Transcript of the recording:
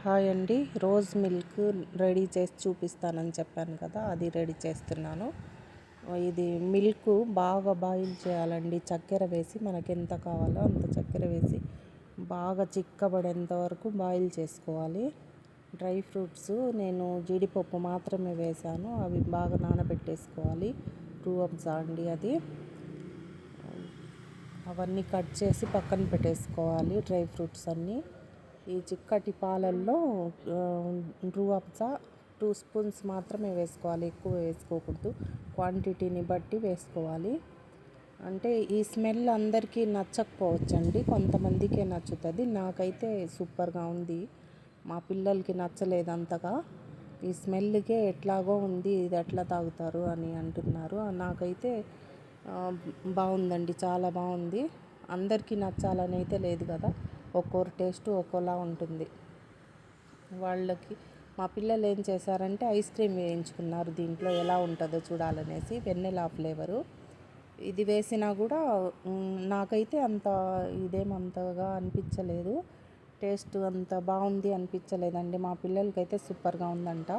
Hi అండి. Rose milk ready చేసి చూపిస్తానని చెప్పాను కదా, అది రెడీ చేస్తున్నాను. ఇది మిల్క్ బాగా బాయిల్ చేయాలండి. చక్కెర వేసి మనకి ఎంత కావాలో అంత చక్కెర వేసి బాగా చిక్కబడేంత వరకు బాయిల్ చేసుకోవాలి. డ్రై ఫ్రూట్స్ నేను జీడిపప్పు మాత్రమే వేశాను, అవి బాగా నానబెట్టేసుకోవాలి. రూఅబ్జా అండి అది. అవన్నీ కట్ చేసి పక్కన పెట్టేసుకోవాలి. డ్రై ఫ్రూట్స్ అన్నీ ఈ చిక్కటి పాలల్లో రూఅబ్జా 2 స్పూన్స్ మాత్రమే వేసుకోవాలి, ఎక్కువ వేసుకోకూడదు. క్వాంటిటీని బట్టి వేసుకోవాలి. అంటే ఈ స్మెల్ అందరికీ నచ్చకపోవచ్చండి, కొంతమందికే నచ్చుతుంది. నాకైతే సూపర్గా ఉంది, మా పిల్లలకి నచ్చలేదు అంతగా. ఈ స్మెల్కే ఎట్లాగో ఉంది, ఇది ఎట్లా తాగుతారు అని అంటున్నారు. నాకైతే బాగుందండి, చాలా బాగుంది. అందరికీ నచ్చాలని అయితే లేదు కదా, ఒక్కొక్కరి టేస్ట్ ఒక్కోలా ఉంటుంది. వాళ్ళకి మా పిల్లలు ఏం చేశారంటే ఐస్ క్రీమ్ వేయించుకున్నారు, దీంట్లో ఎలా ఉంటుందో చూడాలనేసి. వెన్నెలా ఫ్లేవరు ఇది వేసినా కూడా నాకైతే అంత ఇదేమంతగా అనిపించలేదు. టేస్ట్ అంత బాగుంది అనిపించలేదండి. మా పిల్లలకైతే సూపర్గా ఉందంట.